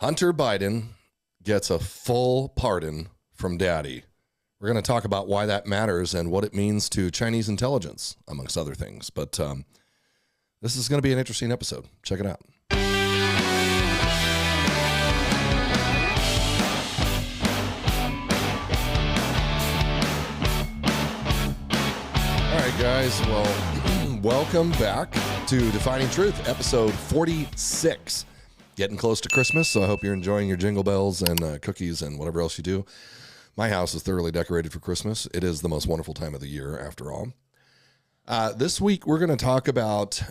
Hunter Biden gets a full pardon from daddy. We're going to talk about why that matters and what it means to Chinese intelligence, amongst other things. But this is going to be an interesting episode. Check it out. All right, guys. Well, welcome back to Defining Truth, episode 46. Getting close to Christmas, so I hope you're enjoying your jingle bells and cookies and whatever else you do. My house is thoroughly decorated for Christmas. It is the most wonderful time of the year, after all. This week, we're going to talk about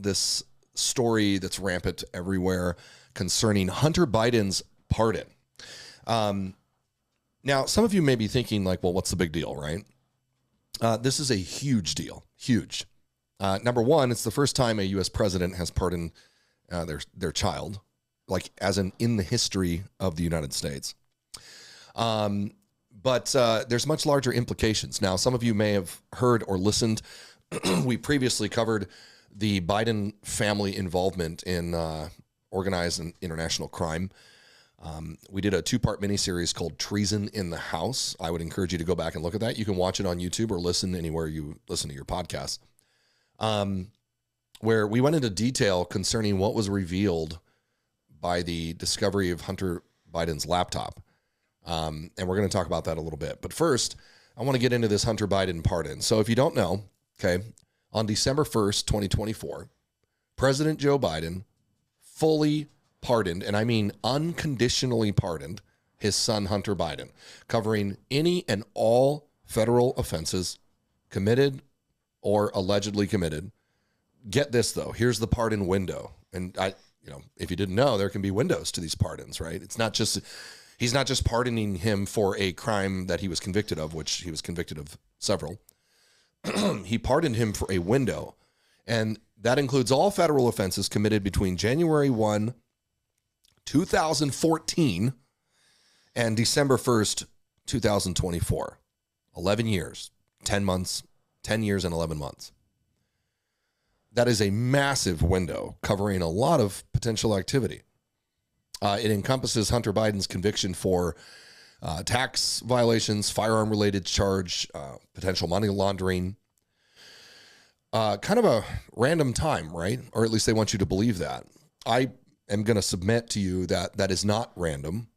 this story that's rampant everywhere concerning Hunter Biden's pardon. Now, some of you may be thinking, like, well, what's the big deal, right? This is a huge deal, huge. Number one, it's the first time a U.S. president has pardoned their child, like as in the history of the United States. But there's much larger implications. Now, some of you may have heard or listened. We previously covered the Biden family involvement in organized and international crime. We did a 2-part miniseries called Treason in the House. I would encourage you to go back and look at that. You can watch it on YouTube or listen anywhere you listen to your podcast. Where we went into detail concerning what was revealed by the discovery of Hunter Biden's laptop. And we're going to talk about that a little bit. But first, I want to get into this Hunter Biden pardon. So if you don't know, okay, on December 1st, 2024, President Joe Biden fully pardoned, and I mean unconditionally pardoned, his son Hunter Biden, covering any and all federal offenses committed or allegedly committed. Get this, though. Here's the pardon window. And if you didn't know, there can be windows to these pardons, right? He's not just pardoning him for a crime that he was convicted of, which he was convicted of several. He pardoned him for a window. And that includes all federal offenses committed between January 1, 2014 and December 1st, 2024. 11 years, 10 months, 10 years and 11 months. That is a massive window covering a lot of potential activity. It encompasses Hunter Biden's conviction for tax violations, firearm-related charge, potential money laundering. Kind of a random time, right? Or at least they want you to believe that. I am going to submit to you that that is not random,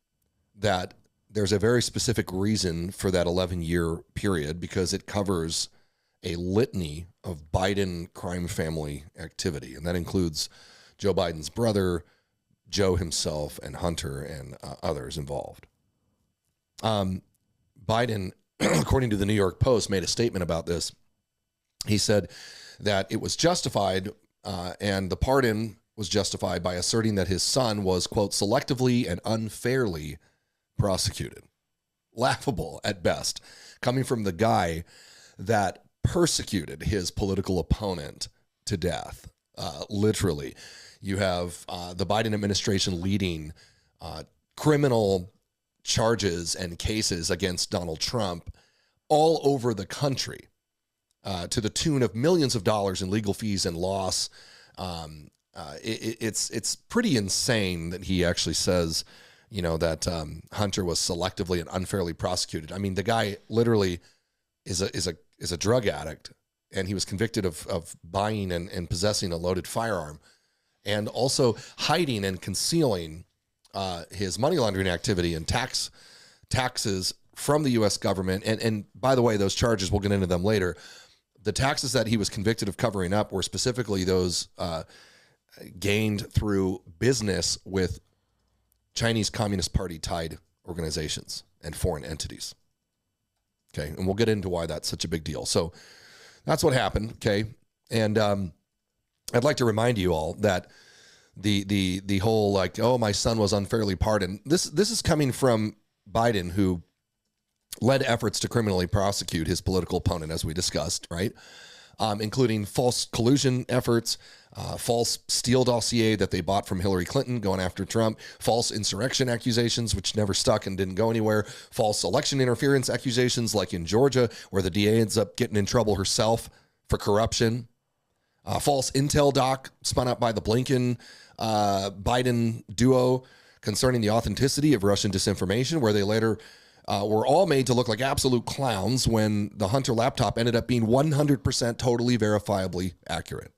that there's a very specific reason for that 11-year period because it covers a litany of Biden crime family activity. And that includes Joe Biden's brother, Joe himself, and Hunter, and others involved. Biden, according to the New York Post, made a statement about this. He said that it was justified, and the pardon was justified by asserting that his son was, quote, selectively and unfairly prosecuted. Laughable at best, coming from the guy that persecuted his political opponent to death. Literally, you have the Biden administration leading criminal charges and cases against Donald Trump all over the country to the tune of millions of dollars in legal fees and loss. It's pretty insane that he actually says, that Hunter was selectively and unfairly prosecuted. I mean, the guy literally is a drug addict, and he was convicted of buying and possessing a loaded firearm, and also hiding and concealing his money laundering activity and taxes from the U.S. government. And by the way, those charges, we'll get into them later. The taxes that he was convicted of covering up were specifically those gained through business with Chinese Communist Party tied organizations and foreign entities. Okay, and we'll get into why that's such a big deal. So that's what happened, okay? And I'd like to remind you all that the whole, like, oh, my son was unfairly pardoned, this is coming from Biden, who led efforts to criminally prosecute his political opponent, as we discussed, right? Including false collusion efforts, false Steele dossier that they bought from Hillary Clinton going after Trump, false insurrection accusations, which never stuck and didn't go anywhere, false election interference accusations like in Georgia, where the DA ends up getting in trouble herself for corruption, false intel doc spun up by the Blinken Biden duo concerning the authenticity of Russian disinformation, where they later were all made to look like absolute clowns when the Hunter laptop ended up being 100% totally verifiably accurate.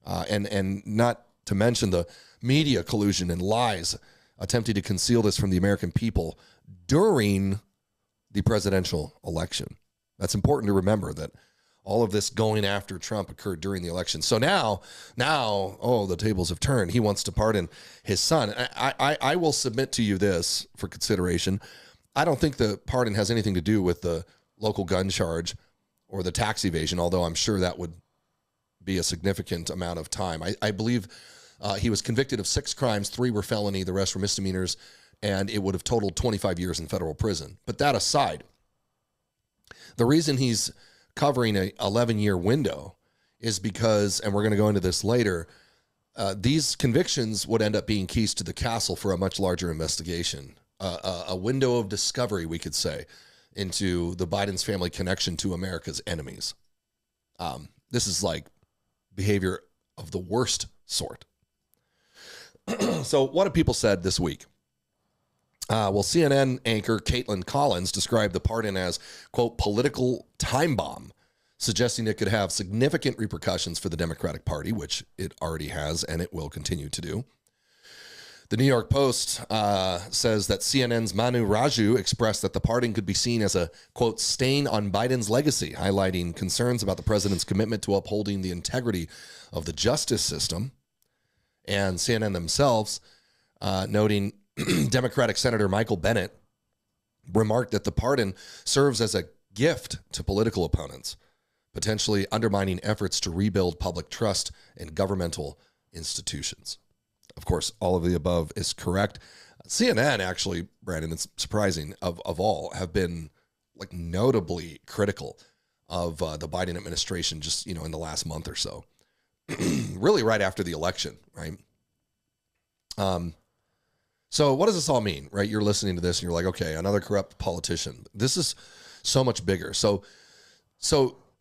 And not to mention the media collusion and lies attempting to conceal this from the American people during the presidential election. That's important to remember, that all of this going after Trump occurred during the election. So now, the tables have turned. He wants to pardon his son. I will submit to you this for consideration. I don't think the pardon has anything to do with the local gun charge or the tax evasion, although I'm sure that would be a significant amount of time. I believe he was convicted of 6 crimes, 3 were felony, the rest were misdemeanors, and it would have totaled 25 years in federal prison. But that aside, the reason he's covering a 11-year window is because, and we're going to go into this later, these convictions would end up being keys to the castle for a much larger investigation, a window of discovery, we could say, into the Biden's family connection to America's enemies. This is like behavior of the worst sort. So what have people said this week? CNN anchor Caitlin Collins described the pardon as, quote, political time bomb, suggesting it could have significant repercussions for the Democratic Party, which it already has and it will continue to do. The New York Post says that CNN's Manu Raju expressed that the pardon could be seen as a, quote, stain on Biden's legacy, highlighting concerns about the president's commitment to upholding the integrity of the justice system. And CNN themselves, noting Democratic Senator Michael Bennet, remarked that the pardon serves as a gift to political opponents, potentially undermining efforts to rebuild public trust in governmental institutions. Of course, all of the above is correct. CNN actually, Brandon, it's surprising, of all, have been like notably critical of the Biden administration just, in the last month or so. Really right after the election, right? So what does this all mean, right? You're listening to this and you're like, okay, another corrupt politician. This is so much bigger. So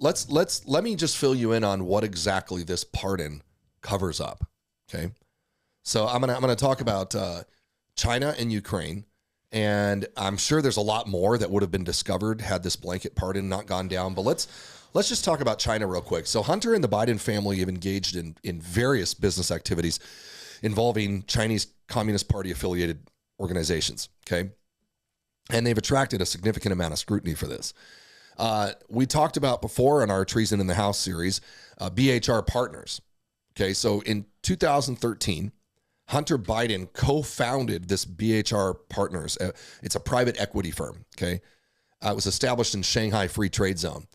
let me just fill you in on what exactly this pardon covers up, okay? So I'm gonna talk about China and Ukraine, and I'm sure there's a lot more that would have been discovered had this blanket pardon not gone down. But let's just talk about China real quick. So Hunter and the Biden family have engaged in various business activities involving Chinese Communist Party affiliated organizations, okay? And they've attracted a significant amount of scrutiny for this. We talked about before in our Treason in the House series, BHR Partners, okay? So in 2013, Hunter Biden co-founded this BHR Partners. It's a private equity firm, okay? It was established in Shanghai Free Trade Zone.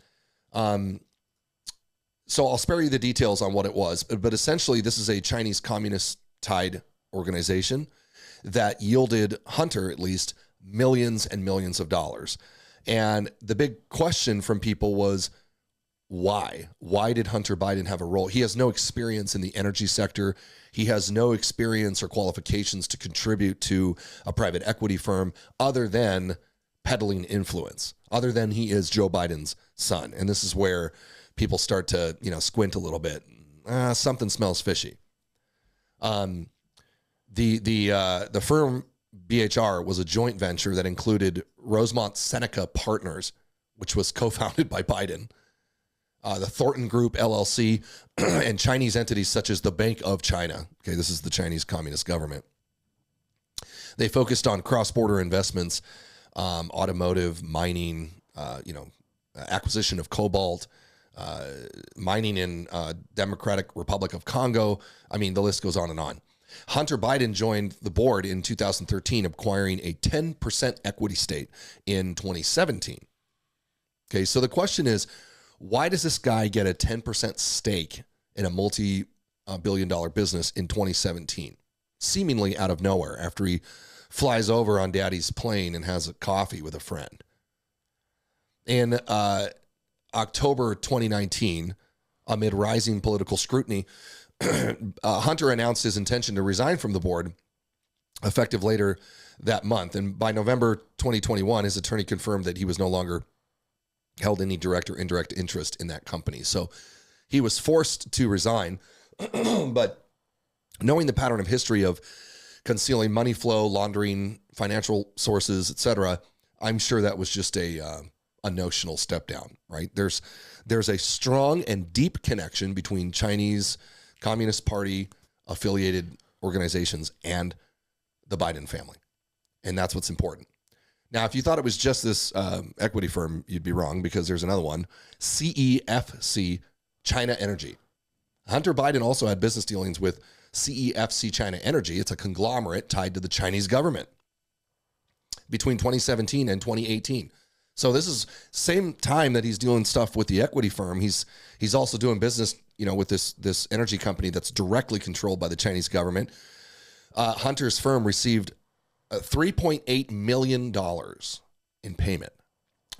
So I'll spare you the details on what it was, but essentially this is a Chinese communist-tied organization that yielded Hunter, at least, millions and millions of dollars. And the big question from people was, why? Why did Hunter Biden have a role? He has no experience in the energy sector. He has no experience or qualifications to contribute to a private equity firm other than peddling influence, other than he is Joe Biden's son. And this is where people start to, squint a little bit. Something smells fishy. The firm BHR was a joint venture that included Rosemont Seneca Partners, which was co-founded by Biden, the Thornton Group LLC, and Chinese entities such as the Bank of China. Okay, this is the Chinese Communist government. They focused on cross-border investments, automotive, mining, acquisition of cobalt, mining in Democratic Republic of Congo. I mean, the list goes on and on. Hunter Biden joined the board in 2013, acquiring a 10% equity stake in 2017. Okay, so the question is, why does this guy get a 10% stake in a multi-billion-dollar business in 2017, seemingly out of nowhere, after he flies over on daddy's plane and has a coffee with a friend? In October 2019, amid rising political scrutiny, Hunter announced his intention to resign from the board, effective later that month. And by November 2021, his attorney confirmed that he was no longer held any direct or indirect interest in that company. So he was forced to resign. But knowing the pattern of history of concealing money flow, laundering financial sources, etc. I'm sure that was just a notional step down, right? There's a strong and deep connection between Chinese Communist Party affiliated organizations and the Biden family. And that's what's important. Now, if you thought it was just this equity firm, you'd be wrong, because there's another one, CEFC China Energy. Hunter Biden also had business dealings with CEFC China Energy. It's a conglomerate tied to the Chinese government between 2017 and 2018. So this is same time that he's doing stuff with the equity firm. He's also doing business, with this energy company that's directly controlled by the Chinese government. Hunter's firm received $3.8 million in payment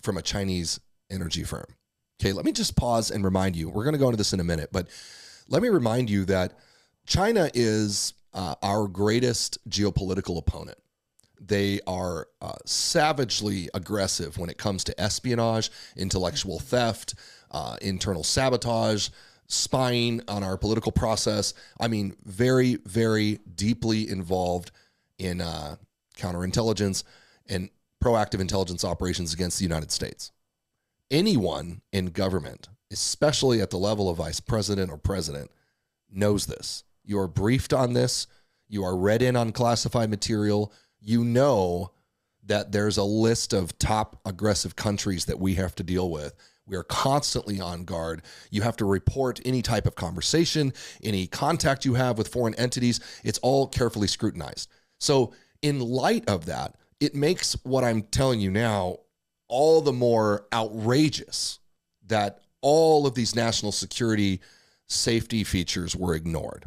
from a Chinese energy firm. Okay, let me just pause and remind you. We're going to go into this in a minute, but let me remind you that China is our greatest geopolitical opponent. They are savagely aggressive when it comes to espionage, intellectual theft, internal sabotage, spying on our political process. I mean, very, very deeply involved in counterintelligence and proactive intelligence operations against the United States. Anyone in government, especially at the level of vice president or president, knows this. You are briefed on this. You are read in on classified material. You know that there's a list of top aggressive countries that we have to deal with. We are constantly on guard. You have to report any type of conversation, any contact you have with foreign entities. It's all carefully scrutinized. So in light of that, it makes what I'm telling you now all the more outrageous that all of these national security safety features were ignored.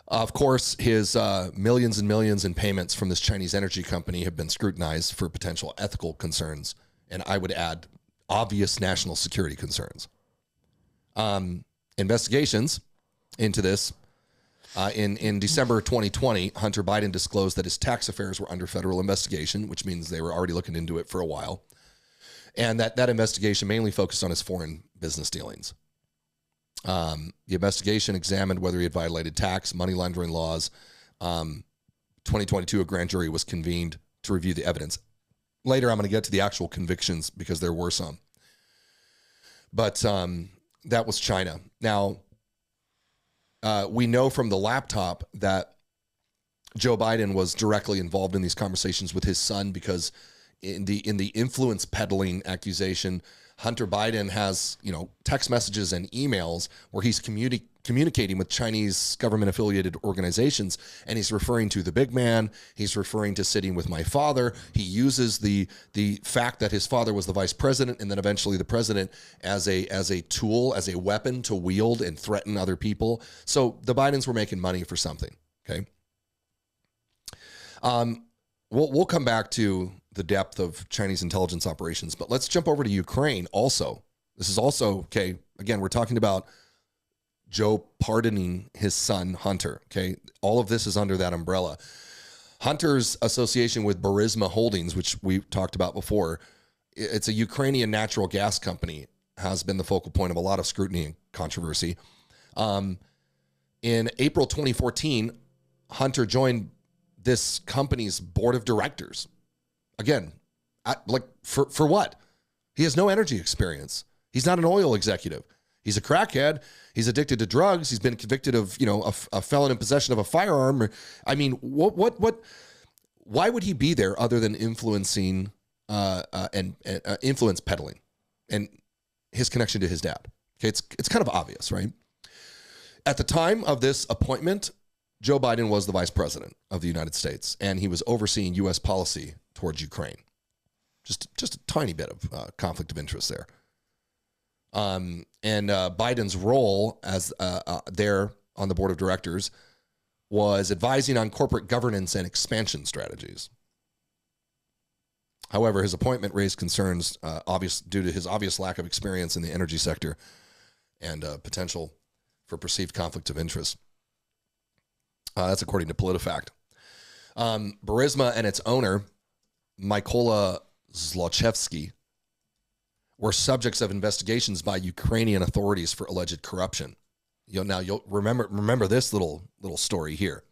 Of course, his millions and millions in payments from this Chinese energy company have been scrutinized for potential ethical concerns, and I would add obvious national security concerns. Investigations into this. In December 2020, Hunter Biden disclosed that his tax affairs were under federal investigation, which means they were already looking into it for a while. And that investigation mainly focused on his foreign business dealings. The investigation examined whether he had violated tax, money laundering laws. 2022, a grand jury was convened to review the evidence. Later, I'm going to get to the actual convictions because there were some. But that was China. Now, we know from the laptop that Joe Biden was directly involved in these conversations with his son, because in the influence peddling accusation, Hunter Biden has, text messages and emails where he's communicating with Chinese government affiliated organizations, and he's referring to the big man. He's referring to sitting with my father. He uses the fact that his father was the vice president and then eventually the president as a tool, as a weapon to wield and threaten other people. So the Bidens were making money for something. Okay. We'll come back to the depth of Chinese intelligence operations, but let's jump over to Ukraine also. This is also, okay, again, we're talking about Joe pardoning his son, Hunter, okay? All of this is under that umbrella. Hunter's association with Burisma Holdings, which we talked about before, it's a Ukrainian natural gas company, has been the focal point of a lot of scrutiny and controversy. In April 2014, Hunter joined this company's board of directors. Again, for what? He has no energy experience. He's not an oil executive. He's a crackhead. He's addicted to drugs. He's been convicted of, a felon in possession of a firearm. Why would he be there other than influencing and influence peddling and his connection to his dad? Okay, it's kind of obvious, right? At the time of this appointment, Joe Biden was the vice president of the United States, and he was overseeing U.S. policy towards Ukraine. Just a tiny bit of conflict of interest there. And Biden's role as there on the board of directors was advising on corporate governance and expansion strategies. However, his appointment raised concerns due to his obvious lack of experience in the energy sector and potential for perceived conflict of interest. That's according to PolitiFact. Burisma and its owner, Mykola Zlochevsky, were subjects of investigations by Ukrainian authorities for alleged corruption. You'll remember this little story here.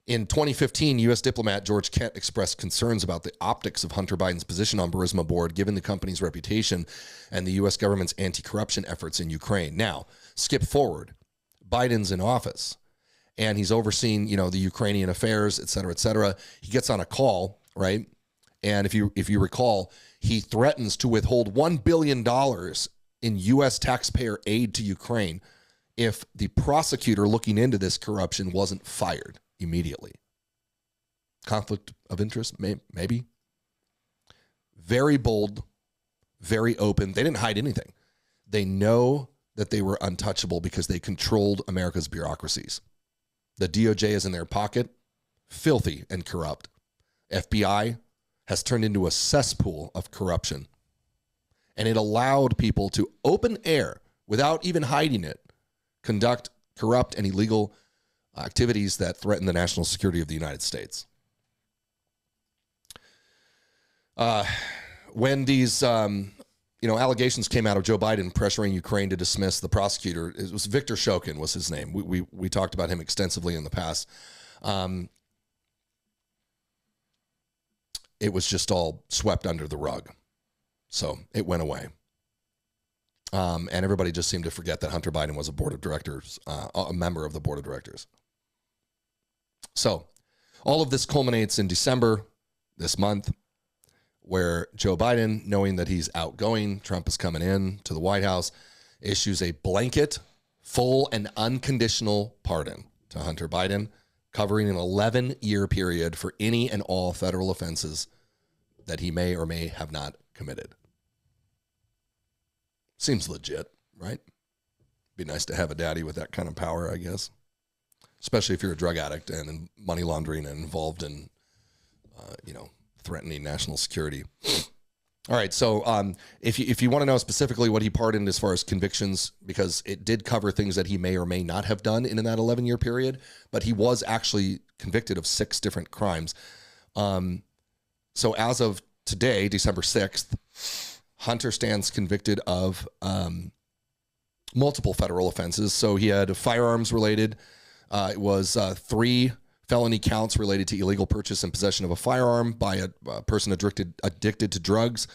In 2015, U.S. diplomat George Kent expressed concerns about the optics of Hunter Biden's position on Burisma board, given the company's reputation and the U.S. government's anti-corruption efforts in Ukraine. Now, skip forward. Biden's in office, and he's overseeing, the Ukrainian affairs, et cetera, et cetera. He gets on a call, right? And if you recall, he threatens to withhold $1 billion in U.S. taxpayer aid to Ukraine if the prosecutor looking into this corruption wasn't fired immediately. Conflict of interest, maybe. Very bold, very open. They didn't hide anything. They know that they were untouchable because they controlled America's bureaucracies. The DOJ is in their pocket, filthy and corrupt. FBI has turned into a cesspool of corruption. And it allowed people to open air, without even hiding it, conduct corrupt and illegal activities that threaten the national security of the United States. When these allegations came out of Joe Biden pressuring Ukraine to dismiss the prosecutor, it was Viktor Shokin was his name. We talked about him extensively in the past. It was just all swept under the rug. So it went away. And everybody just seemed to forget that Hunter Biden was a board of directors, a member of the board of directors. So all of this culminates in December this month, where Joe Biden, knowing that he's outgoing, Trump is coming in to the White House, issues a blanket, full and unconditional pardon to Hunter Biden, covering an 11-year period for any and all federal offenses that he may or may have not committed. Seems legit, right? Be nice to have a daddy with that kind of power, I guess. Especially if you're a drug addict and in money laundering and involved in, threatening national security. All right, so if you want to know specifically what he pardoned as far as convictions, because it did cover things that he may or may not have done in that 11-year period, but he was actually convicted of 6 different crimes. So as of today, December 6th, Hunter stands convicted of multiple federal offenses. So he had firearms related. It was 3 felony counts related to illegal purchase and possession of a firearm by a person addicted to drugs.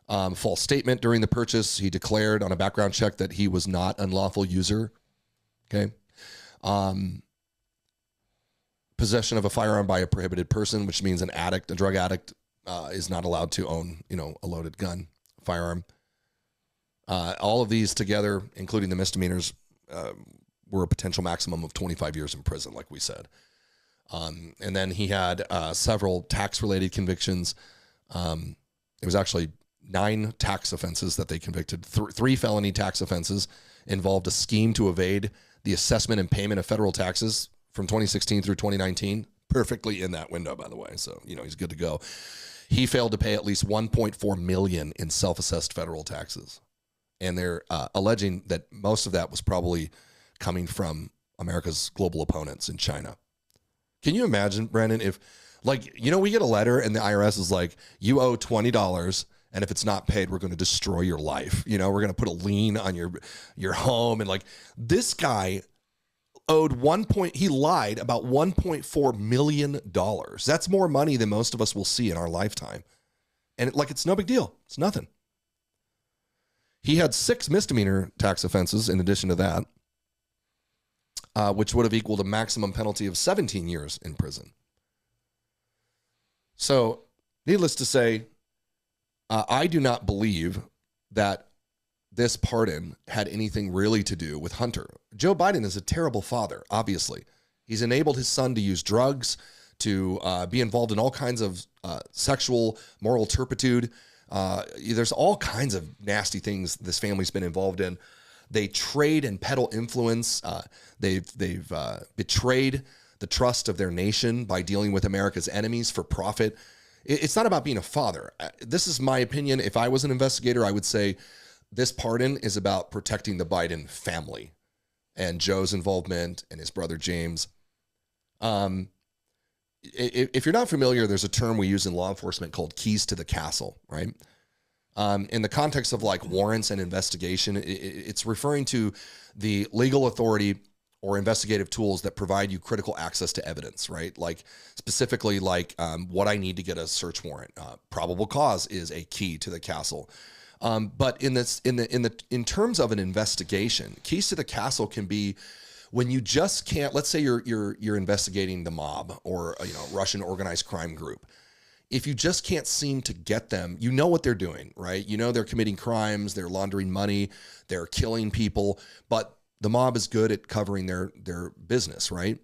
False statement during the purchase. He declared on a background check that he was not unlawful user. Okay. Possession of a firearm by a prohibited person, which means a drug addict, is not allowed to own, a loaded gun, firearm. All of these together, including the misdemeanors, were a potential maximum of 25 years in prison, like we said. And then he had several tax-related convictions. It was actually 9 tax offenses that they convicted. 3 felony tax offenses involved a scheme to evade the assessment and payment of federal taxes from 2016 through 2019. Perfectly in that window, by the way. So, he's good to go. He failed to pay at least $1.4 million in self-assessed federal taxes. And they're alleging that most of that was probably coming from America's global opponents in China. Can you imagine, Brandon, if, we get a letter and the IRS is like, you owe $20, and if it's not paid, we're going to destroy your life. We're going to put a lien on your home. And this guy owed he lied about $1.4 million. That's more money than most of us will see in our lifetime. And it's no big deal. It's nothing. He had 6 misdemeanor tax offenses in addition to that, which would have equaled a maximum penalty of 17 years in prison. So, needless to say, I do not believe that this pardon had anything really to do with Hunter. Joe Biden is a terrible father, obviously. He's enabled his son to use drugs, to be involved in all kinds of sexual, moral turpitude. There's all kinds of nasty things this family's been involved in. They trade and peddle influence. They've betrayed the trust of their nation by dealing with America's enemies for profit. It's not about being a father. This is my opinion. If I was an investigator, I would say this pardon is about protecting the Biden family and Joe's involvement and his brother James. If you're not familiar, there's a term we use in law enforcement called keys to the castle, right? In the context of like warrants and investigation, it's referring to the legal authority or investigative tools that provide you critical access to evidence, right? Like specifically like what I need to get a search warrant. Probable cause is a key to the castle. But in terms of an investigation, keys to the castle can be when you just can't. Let's say you're investigating the mob or Russian organized crime group. If you just can't seem to get them, you know what they're doing, right? You know they're committing crimes, they're laundering money, they're killing people, but the mob is good at covering their business, right?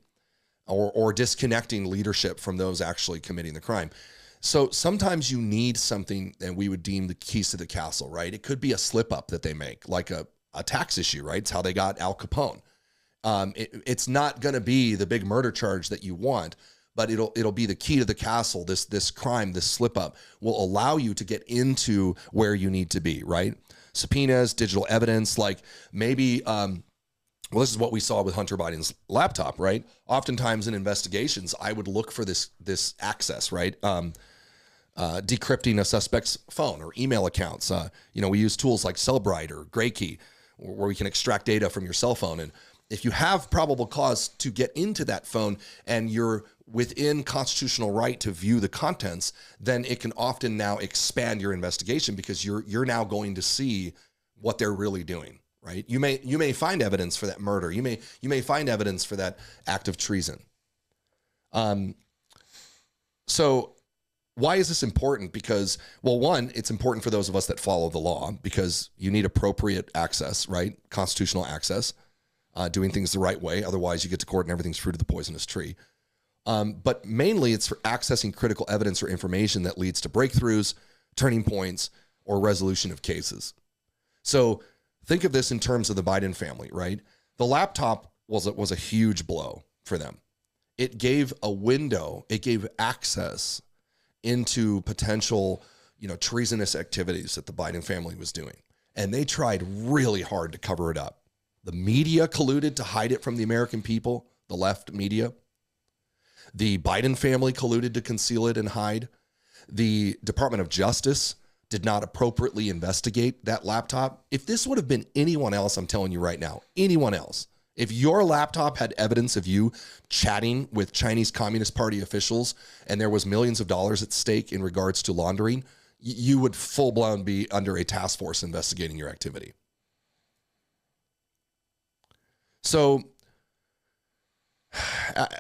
Or disconnecting leadership from those actually committing the crime. So sometimes you need something that we would deem the keys to the castle, right? It could be a slip up that they make, like a tax issue, right? It's how they got Al Capone. It's not going to be the big murder charge that you want, but it'll be the key to the castle. This crime, this slip up will allow you to get into where you need to be, right? Subpoenas, digital evidence, like maybe, well, this is what we saw with Hunter Biden's laptop, right? Oftentimes in investigations, I would look for this access, right? Decrypting a suspect's phone or email accounts. We use tools like Cellbrite or Graykey, where we can extract data from your cell phone. And if you have probable cause to get into that phone and you're within constitutional right to view the contents, then it can often now expand your investigation because you're now going to see what they're really doing, right? You may find evidence for that murder. You may find evidence for that act of treason. So why is this important? Because, well, one, it's important for those of us that follow the law because you need appropriate access, right? Constitutional access, doing things the right way. Otherwise, you get to court and everything's fruit of the poisonous tree. But mainly it's for accessing critical evidence or information that leads to breakthroughs, turning points, or resolution of cases. So think of this in terms of the Biden family, right? The laptop was a huge blow for them. It gave a window, it gave access into potential, treasonous activities that the Biden family was doing. And they tried really hard to cover it up. The media colluded to hide it from the American people, the left media. The Biden family colluded to conceal it and hide. The Department of Justice did not appropriately investigate that laptop. If this would have been anyone else, I'm telling you right now, anyone else, if your laptop had evidence of you chatting with Chinese Communist Party officials and there was millions of dollars at stake in regards to laundering, you would full-blown be under a task force investigating your activity. So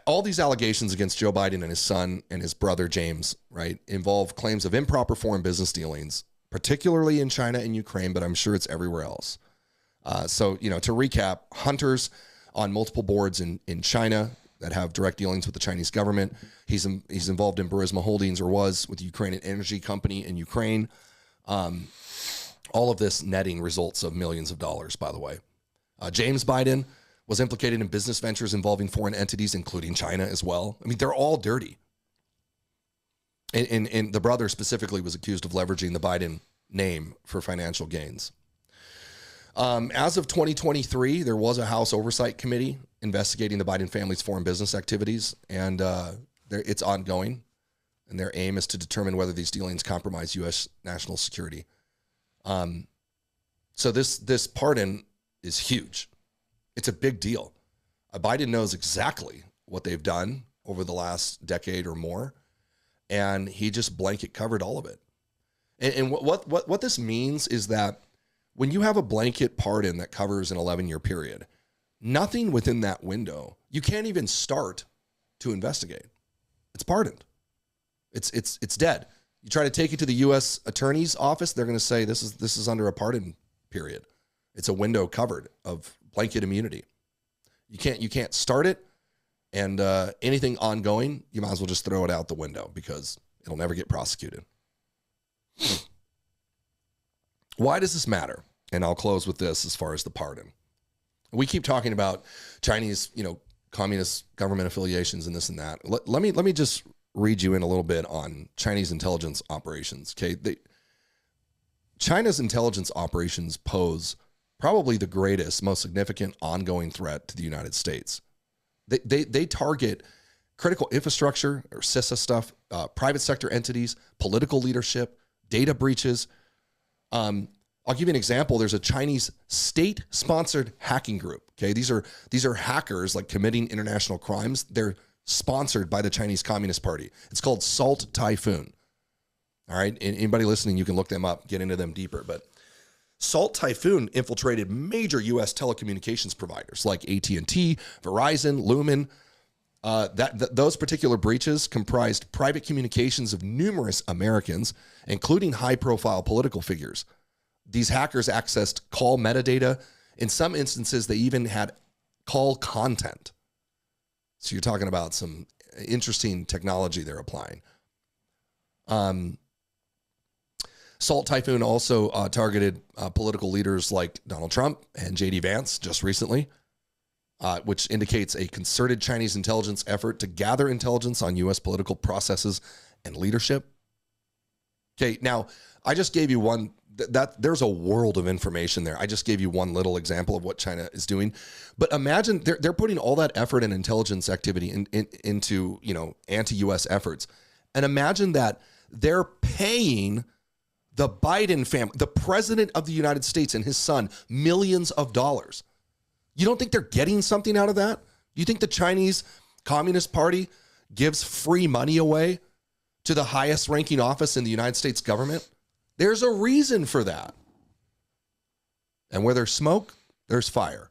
all these allegations against Joe Biden and his son and his brother James, right, involve claims of improper foreign business dealings, particularly in China and Ukraine, but I'm sure it's everywhere else. So, to recap, Hunter's on multiple boards in China that have direct dealings with the Chinese government. He's involved in Burisma Holdings, or was, with the Ukrainian energy company in Ukraine. All of this netting results of millions of dollars, by the way. James Biden was implicated in business ventures involving foreign entities, including China as well. I mean, they're all dirty. And the brother specifically was accused of leveraging the Biden name for financial gains. As of 2023, there was a House Oversight Committee investigating the Biden family's foreign business activities, and it's ongoing. And their aim is to determine whether these dealings compromise U.S. national security. So this pardon is huge. It's a big deal. Biden knows exactly what they've done over the last decade or more, and he just blanket covered all of it. And what this means is that when you have a blanket pardon that covers an 11-year period, nothing within that window, you can't even start to investigate. It's pardoned. It's dead. You try to take it to the U.S. Attorney's Office, they're going to say this is under a pardon period. It's a window covered of blanket immunity. You can't start it, and anything ongoing, you might as well just throw it out the window because it'll never get prosecuted. Why does this matter? And I'll close with this as far as the pardon. We keep talking about Chinese, communist government affiliations and this and that. Let me just read you in a little bit on Chinese intelligence operations. Okay, China's intelligence operations pose probably the greatest, most significant ongoing threat to the United States. They target critical infrastructure or CISA stuff, private sector entities, political leadership, data breaches, I'll give you an example. There's a Chinese state-sponsored hacking group. Okay, these are hackers like committing international crimes. They're sponsored by the Chinese Communist Party. It's called Salt Typhoon. All right, and anybody listening, you can look them up, get into them deeper. But Salt Typhoon infiltrated major U.S. telecommunications providers like AT&T, Verizon, Lumen. Those particular breaches comprised private communications of numerous Americans, including high-profile political figures. These hackers accessed call metadata. In some instances, they even had call content. So you're talking about some interesting technology they're applying. Salt Typhoon also targeted political leaders like Donald Trump and J.D. Vance just recently, which indicates a concerted Chinese intelligence effort to gather intelligence on U.S. political processes and leadership. Okay, now I just gave you one. There's a world of information there. I just gave you one little example of what China is doing, but imagine they're putting all that effort and intelligence activity into anti-U.S. efforts, and imagine that they're paying the Biden family, the president of the United States and his son, millions of dollars. You don't think they're getting something out of that? You think the Chinese Communist Party gives free money away to the highest ranking office in the United States government? There's a reason for that. And where there's smoke, there's fire.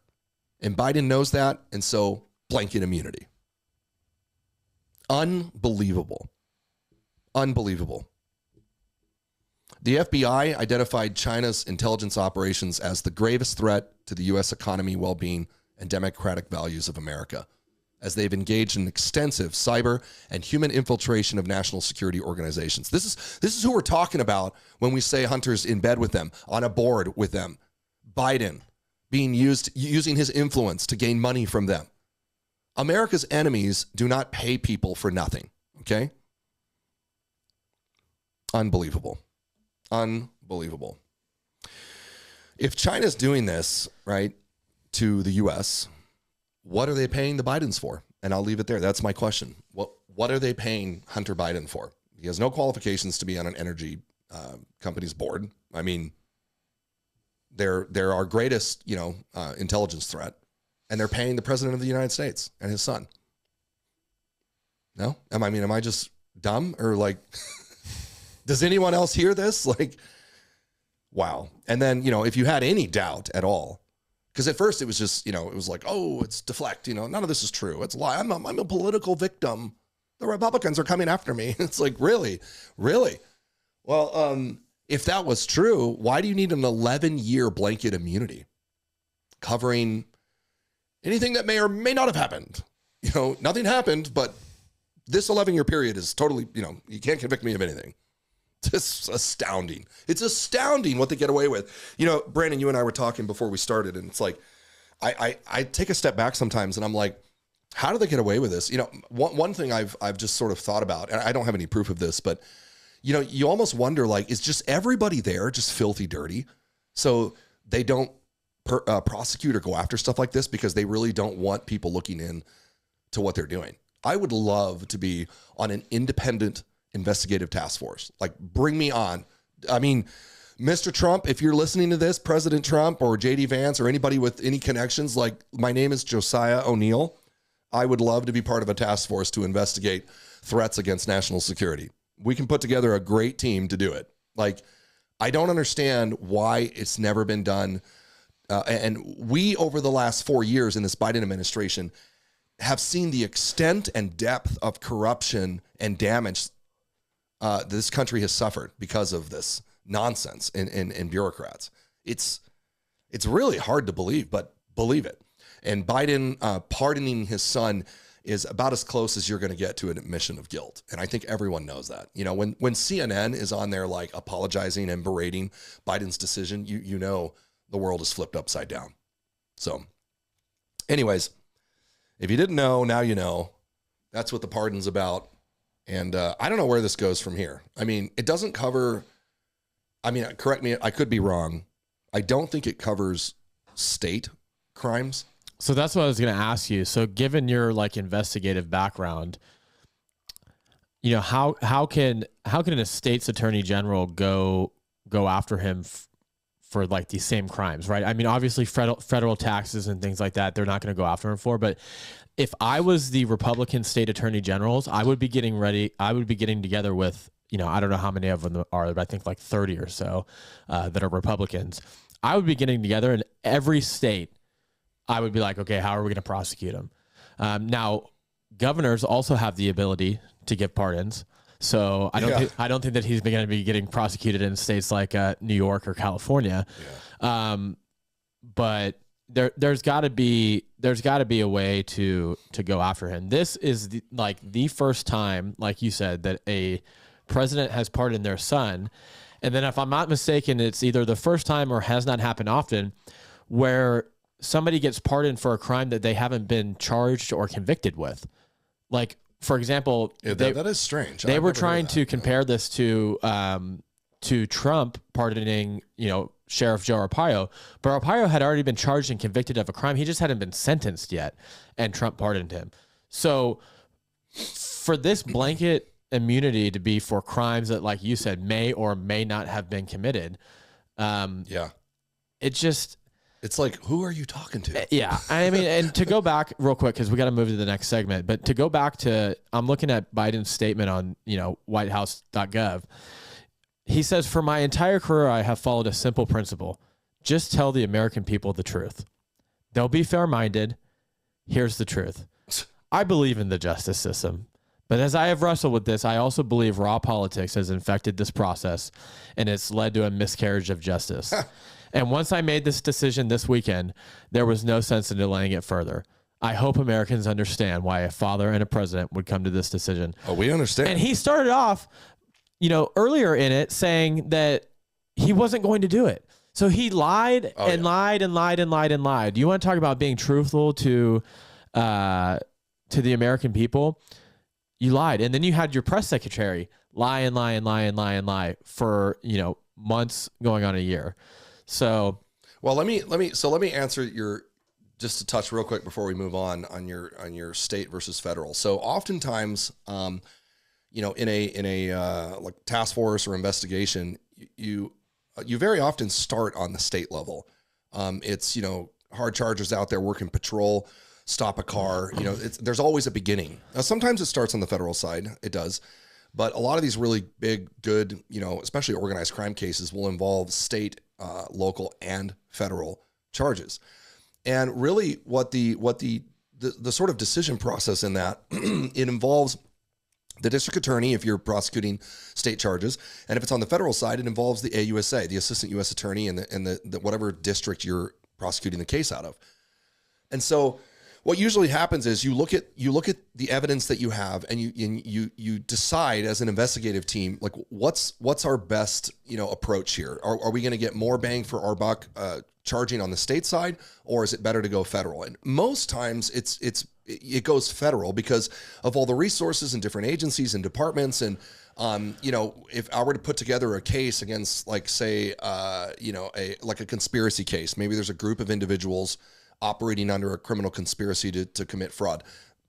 And Biden knows that, and so blanket immunity. Unbelievable. Unbelievable. The FBI identified China's intelligence operations as the gravest threat to the U.S. economy, well-being, and democratic values of America, as they've engaged in extensive cyber and human infiltration of national security organizations. This is who we're talking about when we say Hunter's in bed with them, on a board with them. Biden using his influence to gain money from them. America's enemies do not pay people for nothing, okay? Unbelievable. Unbelievable. If China's doing this, right, to the U.S., what are they paying the Bidens for? And I'll leave it there. That's my question. What are they paying Hunter Biden for? He has no qualifications to be on an energy company's board. I mean, they're our greatest, intelligence threat, and they're paying the president of the United States and his son. No? Am I just dumb or like... Does anyone else hear this? Like, wow. And then, if you had any doubt at all, because at first it was just, it was like, oh, it's deflect. None of this is true. It's a lie. I'm a political victim. The Republicans are coming after me. It's like, really? Really? Well, if that was true, why do you need an 11-year blanket immunity covering anything that may or may not have happened? Nothing happened, but this 11-year period is totally, you can't convict me of anything. It's astounding. It's astounding what they get away with. Brandon, you and I were talking before we started, and it's like, I take a step back sometimes, and I'm like, how do they get away with this? One thing I've just sort of thought about, and I don't have any proof of this, but you almost wonder, like, is just everybody there just filthy dirty, so they don't prosecute or go after stuff like this because they really don't want people looking in to what they're doing. I would love to be on an independent investigative task force. Like, bring me on. I mean, Mr. Trump, if you're listening to this, President Trump or JD Vance or anybody with any connections, like, my name is Josiah O'Neill. I would love to be part of a task force to investigate threats against national security. We can put together a great team to do it. Like, I don't understand why it's never been done. And we, over the last 4 years in this Biden administration, have seen the extent and depth of corruption and damage this country has suffered because of this nonsense and bureaucrats. It's really hard to believe, but believe it. And Biden pardoning his son is about as close as you're going to get to an admission of guilt. And I think everyone knows that. When CNN is on there like apologizing and berating Biden's decision, you know the world is flipped upside down. So anyways, if you didn't know, now you know. That's what the pardon's about. And I don't know where this goes from here. I mean, it doesn't cover, correct me, I could be wrong. I don't think it covers state crimes. So that's what I was going to ask you. So given your investigative background, how can a state's attorney general go after him for like these same crimes, right? I mean, obviously federal taxes and things like that, they're not going to go after him for. But if I was the Republican state attorney generals, I would be getting ready. I would be getting together with, I don't know how many of them are, but I think like 30 or so that are Republicans. I would be getting together in every state. I would be like, okay, how are we going to prosecute him? Now, governors also have the ability to give pardons. So I don't think that he's going to be getting prosecuted in states like New York or California. Yeah. But there's got to be a way to go after him. This is the first time, like you said, that a president has pardoned their son. And then if I'm not mistaken, it's either the first time or has not happened often where somebody gets pardoned for a crime that they haven't been charged or convicted with. Like, for example, that is strange. They were trying to compare this to Trump pardoning, Sheriff Joe Arpaio, but Arpaio had already been charged and convicted of a crime. He just hadn't been sentenced yet, and Trump pardoned him. So for this blanket immunity to be for crimes that, like you said, may or may not have been committed, it's like, who are you talking to? Yeah. I mean, and to go back real quick, because we got to move to the next segment, but to go back to, I'm looking at Biden's statement on, whitehouse.gov. He says, for my entire career, I have followed a simple principle. Just tell the American people the truth. They'll be fair-minded. Here's the truth. I believe in the justice system. But as I have wrestled with this, I also believe raw politics has infected this process, and it's led to a miscarriage of justice. And once I made this decision this weekend, there was no sense in delaying it further. I hope Americans understand why a father and a president would come to this decision. Oh, we understand. And he started off, earlier in it saying that he wasn't going to do it. So he lied lied and lied and lied and lied. You want to talk about being truthful to the American people? You lied. And then you had your press secretary lie and lie and lie and lie and lie for, months going on a year. So, well, let me answer just to touch real quick before we move on your state versus federal. So oftentimes, in a like task force or investigation, you very often start on the state level. It's, hard chargers out there working patrol, stop a car, there's always a beginning. Now, sometimes it starts on the federal side. It does. But a lot of these really big, good, especially organized crime cases will involve state, local, and federal charges. And really what the sort of decision process in that, it involves the district attorney if you're prosecuting state charges. And if it's on the federal side, it involves the AUSA, the assistant U.S. attorney in the whatever district you're prosecuting the case out of. And so what usually happens is you look at the evidence that you have, and you decide as an investigative team, like what's our best approach here. Are we going to get more bang for our buck charging on the state side, or is it better to go federal? And most times it goes federal because of all the resources and different agencies and departments. And if I were to put together a case against, like, say, a conspiracy case, maybe there's a group of individuals operating under a criminal conspiracy to commit fraud,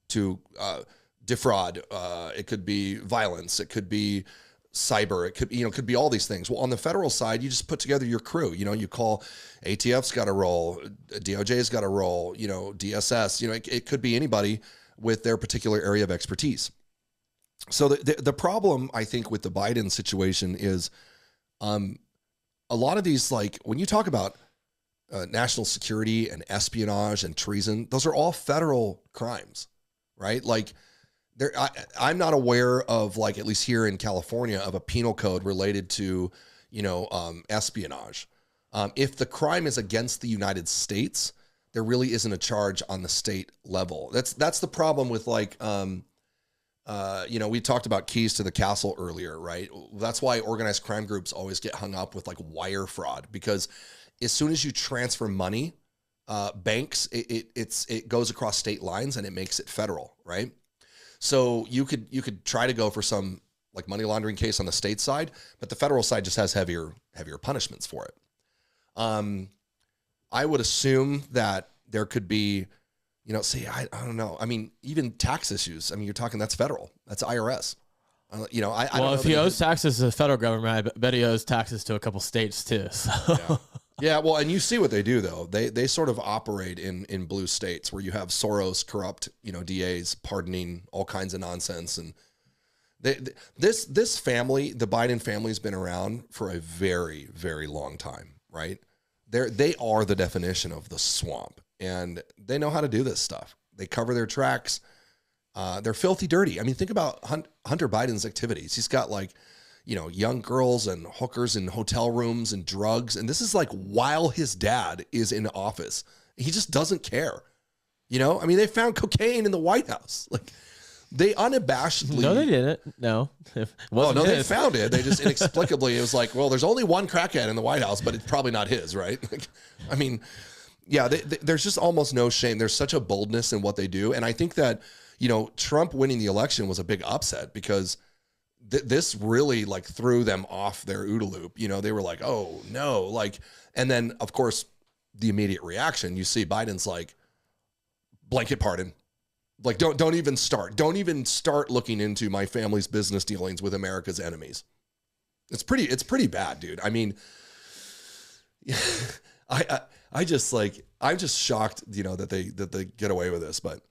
to defraud. It could be violence. It could be cyber. It could be all these things. Well, on the federal side, you just put together your crew. You call ATF's got a role, DOJ's got a role, DSS. It could be anybody with their particular area of expertise. So the problem, I think, with the Biden situation is a lot of these, like when you talk about national security and espionage and treason, those are all federal crimes, right? Like I'm not aware of, like, at least here in California, of a penal code related to, espionage. If the crime is against the United States, there really isn't a charge on the state level. That's the problem with, like, we talked about keys to the castle earlier, right? That's why organized crime groups always get hung up with, like, wire fraud, because as soon as you transfer money, banks, it goes across state lines and it makes it federal, right? So you could try to go for some, like, money laundering case on the state side, but the federal side just has heavier punishments for it. I would assume that there could be, I don't know. I mean, even tax issues. I mean, you're talking, that's federal. That's IRS. I don't know if he owes taxes to the federal government, I bet he owes taxes to a couple states too. So. Yeah, well, and you see what they do though. They sort of operate in blue states where you have Soros corrupt, DAs pardoning all kinds of nonsense, and this family, the Biden family, has been around for a very, very long time, right? They are the definition of the swamp, and they know how to do this stuff. They cover their tracks. They're filthy dirty. I mean, think about Hunter Biden's activities. He's got young girls and hookers in hotel rooms and drugs. And this is like while his dad is in office. He just doesn't care. I mean, they found cocaine in the White House. Like, they unabashedly. No, they didn't. No. They found it. They just inexplicably, it was like, well, there's only one crackhead in the White House, but it's probably not his, right? I mean, yeah, there's just almost no shame. There's such a boldness in what they do. And I think that, Trump winning the election was a big upset because this really threw them off their OODA loop. They were like, oh no. And then of course the immediate reaction, you see Biden's like, blanket pardon. Don't even start looking into my family's business dealings with America's enemies. It's pretty bad, dude. I mean, I'm just shocked, that they get away with this, but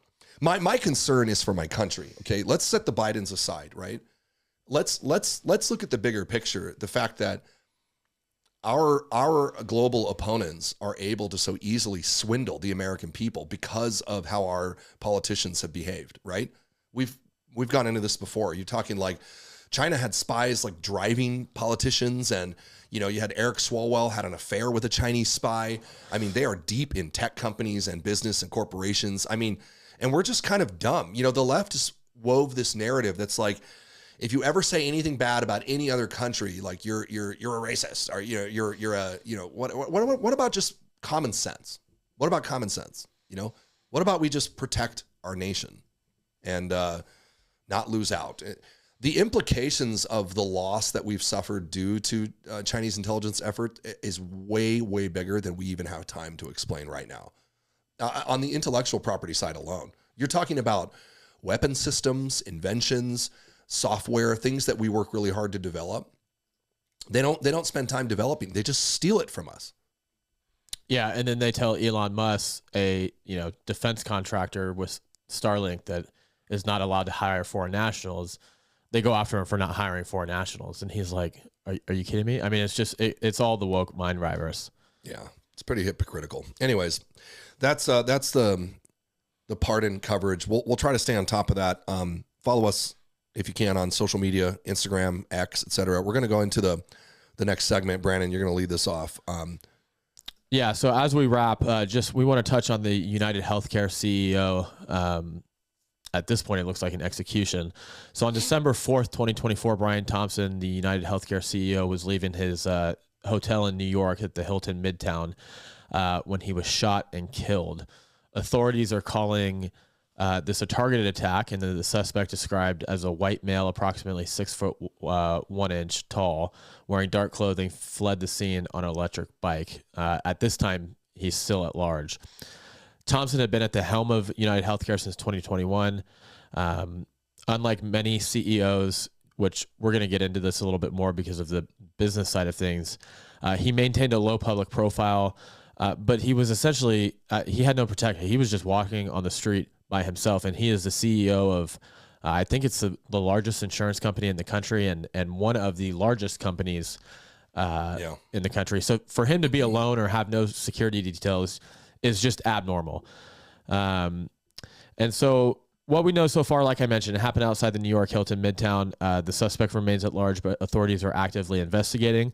my concern is for my country. Okay. Let's set the Bidens aside, right? Let's look at the bigger picture. The fact that our global opponents are able to so easily swindle the American people because of how our politicians have behaved, right? We've gone into this before. You're talking like China had spies driving politicians, and you had Eric Swalwell had an affair with a Chinese spy. I mean, they are deep in tech companies and business and corporations. I mean, and we're just kind of dumb. The left just wove this narrative that's like, if you ever say anything bad about any other country, you're a racist, or you're a what about just common sense? What about common sense? What about we just protect our nation and not lose out? The implications of the loss that we've suffered due to Chinese intelligence effort is way, way bigger than we even have time to explain right now. On the intellectual property side alone, you're talking about weapon systems, inventions, software, things that we work really hard to develop. They don't spend time developing. They just steal it from us. Yeah, and then they tell Elon Musk, a defense contractor with Starlink, that is not allowed to hire foreign nationals. They go after him for not hiring foreign nationals, and he's like, "Are you kidding me?" I mean, it's all the woke mind virus. Yeah, it's pretty hypocritical. Anyways, that's the pardon coverage. We'll try to stay on top of that. Follow us if you can on social media, Instagram, X, etc. We're going to go into the next segment. Brandon, you're going to lead this off. Yeah. So as we wrap, we want to touch on the United Healthcare CEO. At this point, it looks like an execution. So on December 4th, 2024, Brian Thompson, the United Healthcare CEO, was leaving his hotel in New York at the Hilton Midtown when he was shot and killed. Authorities are calling this a targeted attack, and the suspect, described as a white male, approximately 6 foot 1 inch tall, wearing dark clothing, fled the scene on an electric bike. At this time, he's still at large. Thompson had been at the helm of United Healthcare since 2021. Unlike many CEOs, which we're going to get into this a little bit more because of the business side of things, he maintained a low public profile, but he was essentially, he had no protection. He was just walking on the street by himself, and he is the CEO of, I think it's the largest insurance company in the country, and one of the largest companies in the country. So for him to be alone or have no security details is just abnormal. And so what we know so far, like I mentioned, it happened outside the New York Hilton Midtown. The suspect remains at large, but authorities are actively investigating.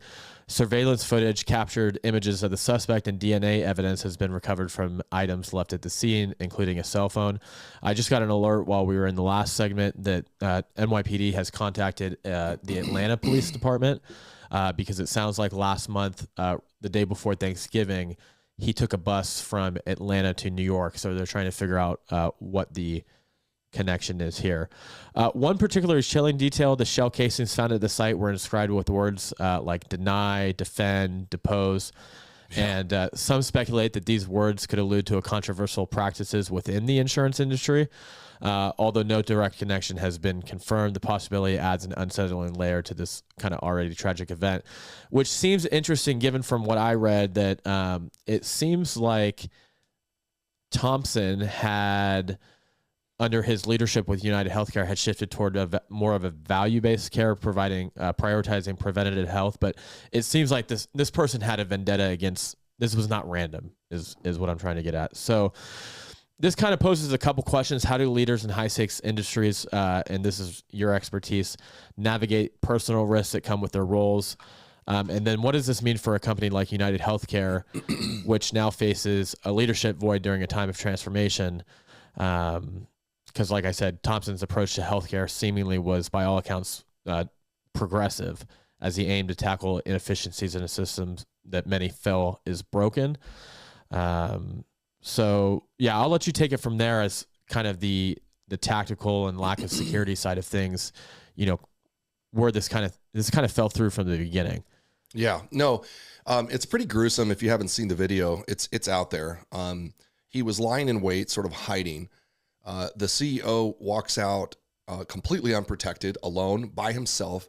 Surveillance footage captured images of the suspect, and DNA evidence has been recovered from items left at the scene, including a cell phone. I just got an alert while we were in the last segment that NYPD has contacted the Atlanta Police Department because it sounds like last month, the day before Thanksgiving, he took a bus from Atlanta to New York. So they're trying to figure out what the connection is here. One particularly chilling detail: the shell casings found at the site were inscribed with words like deny, defend, depose. And some speculate that these words could allude to a controversial practices within the insurance industry. Although no direct connection has been confirmed, the possibility adds an unsettling layer to this kind of already tragic event, which seems interesting given from what I read that it seems like Thompson had, under his leadership with United Healthcare, had shifted toward more of a value-based care, providing prioritizing preventative health. But it seems like this person had a vendetta against. This was not random, is what I'm trying to get at. So this kind of poses a couple questions. How do leaders in high-stakes industries, and this is your expertise, navigate personal risks that come with their roles? And then what does this mean for a company like United Healthcare, which now faces a leadership void during a time of transformation? Because like I said, Thompson's approach to healthcare seemingly was, by all accounts, progressive, as he aimed to tackle inefficiencies in a system that many feel is broken. So yeah, I'll let you take it from there as kind of the tactical and lack of security side of things, you know, where this kind of fell through from the beginning. Yeah, no, it's pretty gruesome. If you haven't seen the video, it's out there. He was lying in wait, sort of hiding. The CEO walks out completely unprotected, alone, by himself,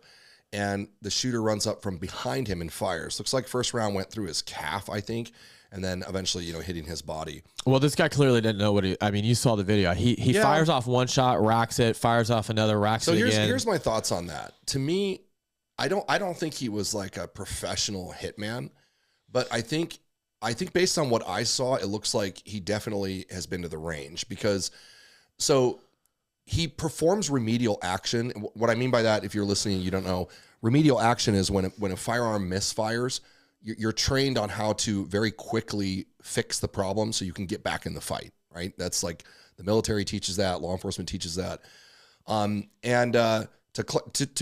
and the shooter runs up from behind him and fires. Looks like first round went through his calf, I think, and then eventually, hitting his body. Well, this guy clearly didn't know you saw the video. He fires off one shot, racks it, fires off another, racks it again. So here's my thoughts on that. To me, I don't think he was like a professional hitman, but I think based on what I saw, it looks like he definitely has been to the range, because so he performs remedial action. What I mean by that, if you're listening and you don't know, remedial action is when a firearm misfires, you're trained on how to very quickly fix the problem so you can get back in the fight, right? That's like the military teaches that, law enforcement teaches that. To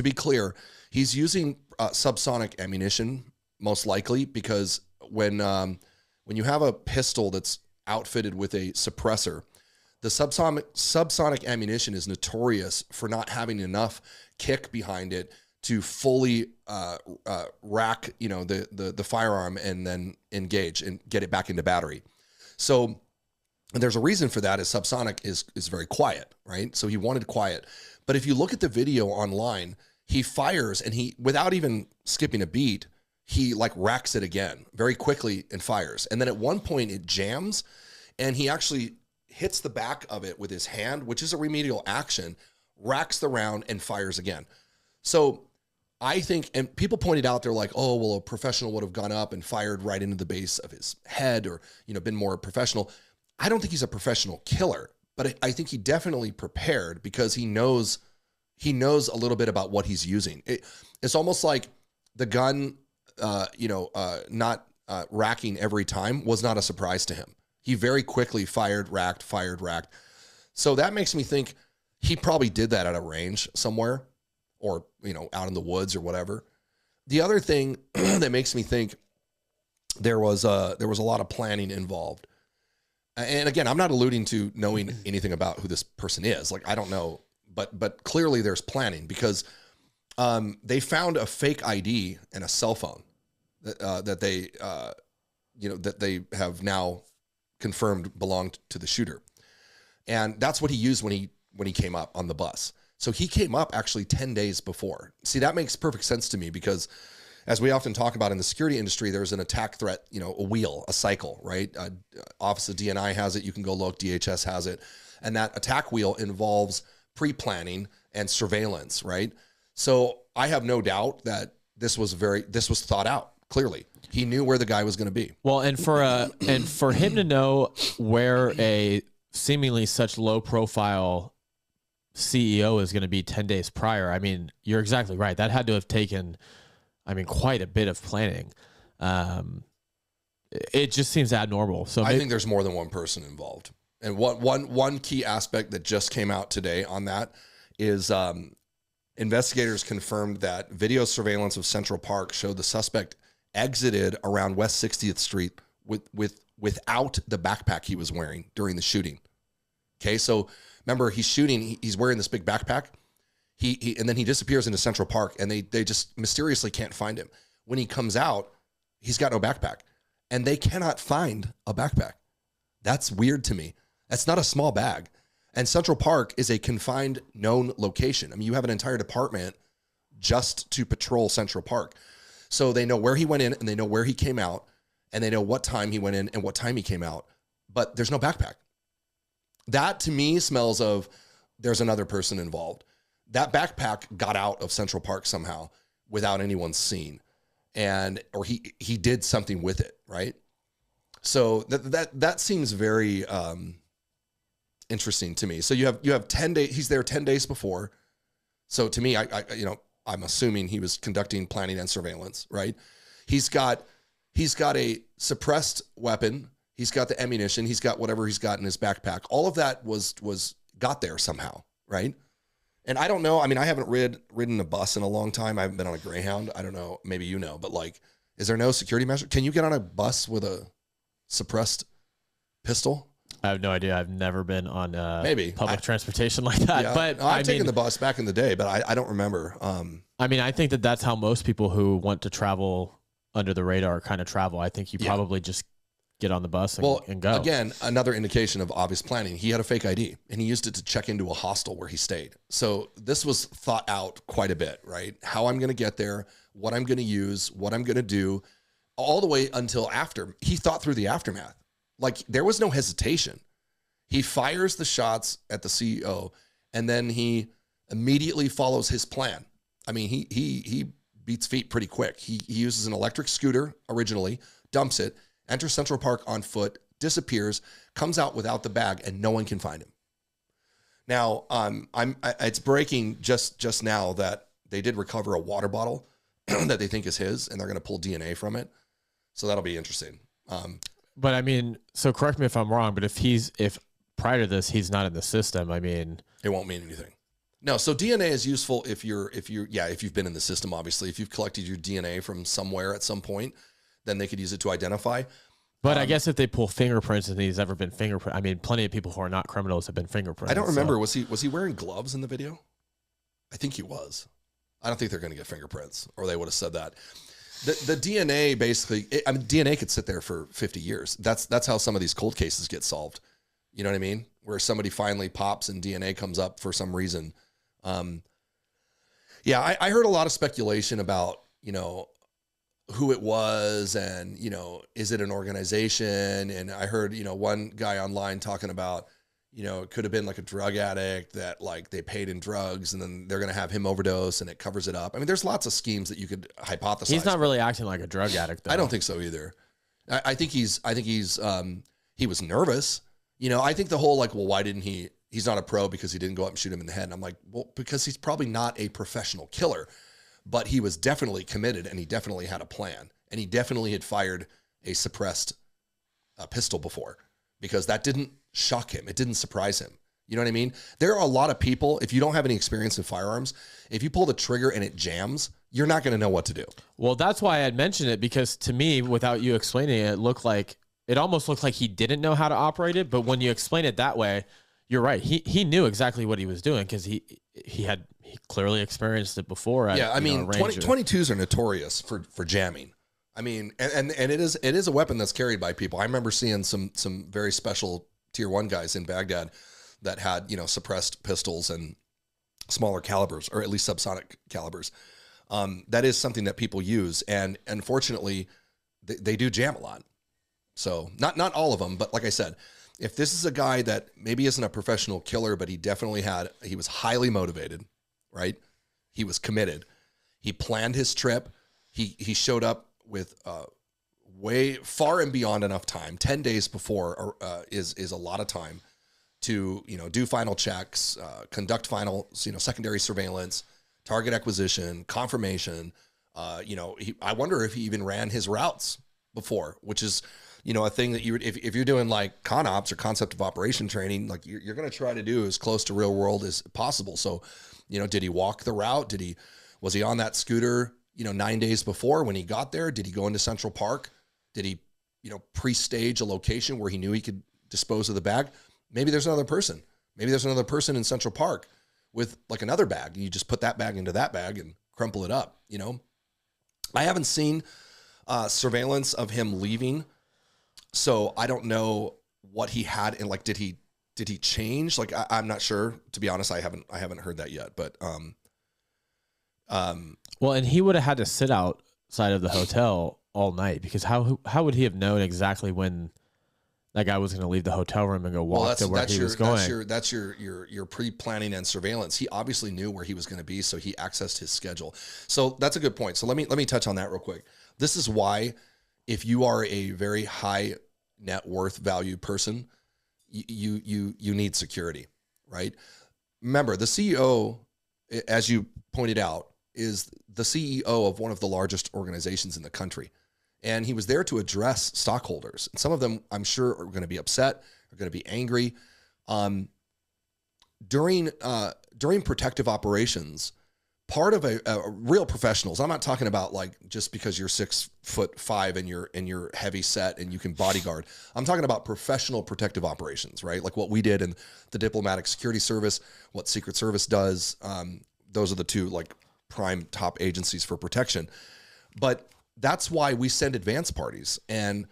be clear, he's using subsonic ammunition, most likely, because when you have a pistol that's outfitted with a suppressor, the subsonic ammunition is notorious for not having enough kick behind it to fully rack, the firearm and then engage and get it back into battery. So there's a reason for that. Is subsonic is very quiet, right? So he wanted quiet. But if you look at the video online, he fires and he, without even skipping a beat, he like racks it again very quickly and fires. And then at one point it jams and he actually hits the back of it with his hand, which is a remedial action, racks the round and fires again. So I think, and people pointed out, they're like, oh, well, a professional would have gone up and fired right into the base of his head or, been more professional. I don't think he's a professional killer, but I think he definitely prepared because he knows a little bit about what he's using. It's almost like the gun, not racking every time was not a surprise to him. He very quickly fired, racked. So that makes me think he probably did that at a range somewhere or, out in the woods or whatever. The other thing that makes me think there was a lot of planning involved. And again, I'm not alluding to knowing anything about who this person is. Like, I don't know, but clearly there's planning because they found a fake ID and a cell phone that they have now confirmed belonged to the shooter. And that's what he used when he came up on the bus. So he came up actually 10 days before. See, that makes perfect sense to me because as we often talk about in the security industry, there's an attack threat, a wheel, a cycle, right? Office of DNI has it. You can go look, DHS has it. And that attack wheel involves pre-planning and surveillance, right? So I have no doubt that this was thought out. Clearly, he knew where the guy was going to be. Well, and for him to know where a seemingly such low profile CEO is going to be 10 days prior, I mean, you're exactly right. That had to have taken, quite a bit of planning. It just seems abnormal. So I think there's more than one person involved. And one key aspect that just came out today on that is investigators confirmed that video surveillance of Central Park showed the suspect exited around West 60th Street without the backpack he was wearing during the shooting. Okay, so remember he's shooting, he's wearing this big backpack. And then he disappears into Central Park and they just mysteriously can't find him. When he comes out, he's got no backpack and they cannot find a backpack. That's weird to me. That's not a small bag. And Central Park is a confined, known location. I mean, you have an entire department just to patrol Central Park. So they know where he went in and they know where he came out and they know what time he went in and what time he came out. But there's no backpack. That to me smells of there's another person involved. That backpack got out of Central Park somehow without anyone seeing. Or he did something with it, right? So that seems very interesting to me. So you have 10 days. He's there 10 days before. So to me, I'm assuming he was conducting planning and surveillance, right? He's got a suppressed weapon. He's got the ammunition. He's got whatever he's got in his backpack. All of that was got there somehow, right? And I don't know. I mean, I haven't ridden a bus in a long time. I haven't been on a Greyhound. I don't know. Maybe you know, but like, is there no security measure? Can you get on a bus with a suppressed pistol? I have no idea. I've never been on maybe public transportation like that. Yeah, but I've taken the bus back in the day, but I don't remember. I mean, I think that's how most people who want to travel under the radar kind of travel. I think you probably just get on the bus and go. Again, another indication of obvious planning. He had a fake ID and he used it to check into a hostel where he stayed. So this was thought out quite a bit, right? How I'm going to get there, what I'm going to use, what I'm going to do, all the way until after. He thought through the aftermath. Like there was no hesitation. He fires the shots at the CEO and then he immediately follows his plan. I mean, he beats feet pretty quick. He uses an electric scooter originally, dumps it, enters Central Park on foot, disappears, comes out without the bag, and no one can find him. Now, it's breaking just now that they did recover a water bottle that they think is his, and they're going to pull DNA from it. So that'll be interesting. But I mean, so correct me if I'm wrong, but if prior to this he's not in the system, I mean, it won't mean anything. No, so DNA is useful if you've been in the system. Obviously, if you've collected your DNA from somewhere at some point, then they could use it to identify. But I guess if they pull fingerprints and he's ever been fingerprint, I mean, plenty of people who are not criminals have been fingerprinted. I don't remember. So. Was he wearing gloves in the video? I think he was. I don't think they're going to get fingerprints, or they would have said that. The DNA basically, DNA could sit there for 50 years. That's how some of these cold cases get solved. You know what I mean? Where somebody finally pops and DNA comes up for some reason. Yeah, I heard a lot of speculation about, who it was and, is it an organization? And I heard, one guy online talking about, it could have been like a drug addict that like they paid in drugs and then they're going to have him overdose and it covers it up. I mean, there's lots of schemes that you could hypothesize. He's not really acting like a drug addict, though. I don't think so either. I think he was nervous. I think the whole why didn't he's not a pro because he didn't go up and shoot him in the head. And I'm like, well, because he's probably not a professional killer, but he was definitely committed and he definitely had a plan and he definitely had fired a suppressed pistol before because that didn't shock him. It didn't surprise him. You know what I mean? There are a lot of people, if you don't have any experience in firearms, if you pull the trigger and it jams, you're not going to know what to do. Well, that's why I had mentioned it, because to me, without you explaining it, it almost looked like he didn't know how to operate it. But when you explain it that way, you're right. He knew exactly what he was doing because he clearly experienced it before. Yeah, I mean, 22s are notorious for jamming. I mean, and it is a weapon that's carried by people. I remember seeing some very special tier 1 guys in Baghdad that had, suppressed pistols and smaller calibers, or at least subsonic calibers. That is something that people use. And unfortunately, they do jam a lot. So not all of them, but like I said, if this is a guy that maybe isn't a professional killer, but he was highly motivated, right? He was committed. He planned his trip. He showed up with way far and beyond enough time. 10 days before is a lot of time to, do final checks, conduct final, secondary surveillance, target acquisition, confirmation. I wonder if he even ran his routes before, which is, a thing that if you're doing like con ops or concept of operation training, like you're going to try to do as close to real world as possible. So, did he walk the route? Was he on that scooter, 9 days before when he got there? Did he go into Central Park? Did he, pre-stage a location where he knew he could dispose of the bag? Maybe there's another person. Maybe there's another person in Central Park with like another bag. And you just put that bag into that bag and crumple it up. I haven't seen surveillance of him leaving. So I don't know what he had. And did he did he change? Like, I'm not sure, to be honest. I haven't heard that yet, but, well, and he would have had to sit outside of the hotel all night, because how would he have known exactly when that guy was going to leave the hotel room and go walk to where he was going? That's your pre-planning and surveillance. He obviously knew where he was going to be, so he accessed his schedule. So that's a good point. So let me touch on that real quick. This is why, if you are a very high net worth value person, you need security, right? Remember, the CEO, as you pointed out, is the CEO of one of the largest organizations in the country. And he was there to address stockholders. And some of them, I'm sure, are going to be upset, are going to be angry. During protective operations, part of a real professionals, I'm not talking about like just because you're 6'5" and you're heavy set and you can bodyguard. I'm talking about professional protective operations, right? Like what we did in the Diplomatic Security Service, what Secret Service does. Those are the two like prime top agencies for protection. But that's why we send advance parties, and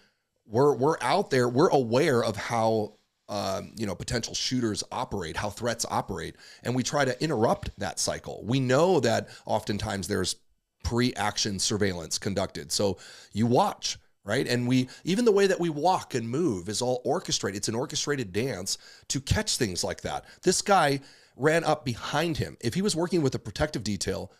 we're out there. We're aware of how potential shooters operate, how threats operate, and we try to interrupt that cycle. We know that oftentimes there's pre-action surveillance conducted, so you watch, right? And even the way that we walk and move is all orchestrated. It's an orchestrated dance to catch things like that. This guy ran up behind him. If he was working with a protective detail,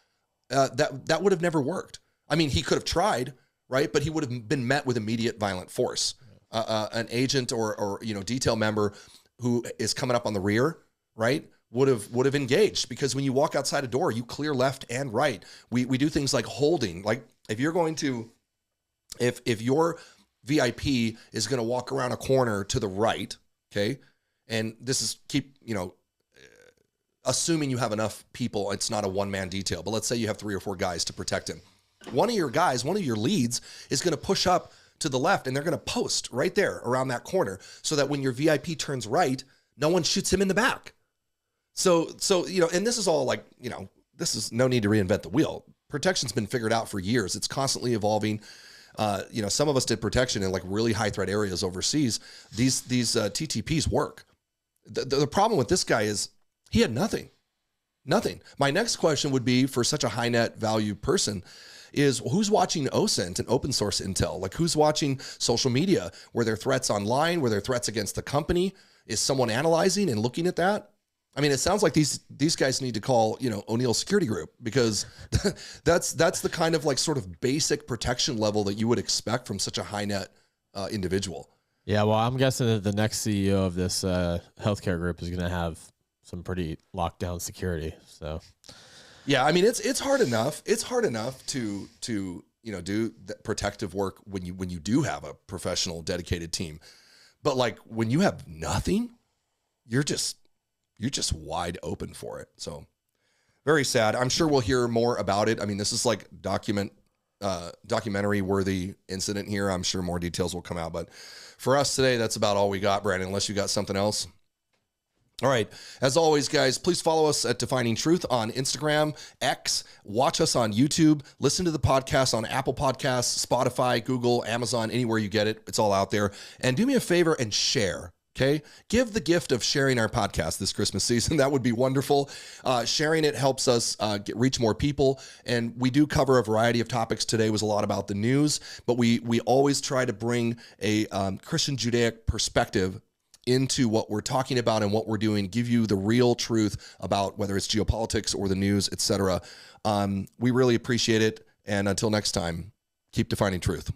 that would have never worked. I mean, he could have tried, right? But he would have been met with immediate violent force. An agent or detail member who is coming up on the rear, right, would have engaged, because when you walk outside a door, you clear left and right. We do things like holding. Like if you're going to, if your VIP is going to walk around a corner to the right, okay, and this is assuming you have enough people, it's not a one-man detail, but let's say you have 3 or 4 guys to protect him. One of your guys, one of your leads is going to push up to the left, and they're going to post right there around that corner, so that when your VIP turns right, no one shoots him in the back. So and this is all like, this is no need to reinvent the wheel. Protection's been figured out for years. It's constantly evolving. Some of us did protection in like really high threat areas overseas. These TTPs work. The problem with this guy is he had nothing. My next question would be, for such a high net value person, is who's watching OSINT and open source intel? Like, who's watching social media? Were there threats online? Were there threats against the company? Is someone analyzing and looking at that? I mean, it sounds like these guys need to call, O'Neill Security Group, because that's the kind of like sort of basic protection level that you would expect from such a high net individual. Yeah, well, I'm guessing that the next CEO of this healthcare group is going to have some pretty locked down security. So, yeah, I mean, it's hard enough. It's hard enough to do the protective work when you do have a professional, dedicated team. But like when you have nothing, you're just wide open for it. So very sad. I'm sure we'll hear more about it. I mean, this is like documentary worthy incident here. I'm sure more details will come out. But for us today, that's about all we got, Brandon, unless you got something else. All right. As always, guys, please follow us at Defining Truth on Instagram, X. Watch us on YouTube. Listen to the podcast on Apple Podcasts, Spotify, Google, Amazon, anywhere you get it. It's all out there. And do me a favor and share. Okay. Give the gift of sharing our podcast this Christmas season. That would be wonderful. Sharing it helps us reach more people. And we do cover a variety of topics. Today was a lot about the news, but we always try to bring a Christian Judaic perspective into what we're talking about and what we're doing, give you the real truth about whether it's geopolitics or the news, etc. We really appreciate it. And until next time, keep defining truth.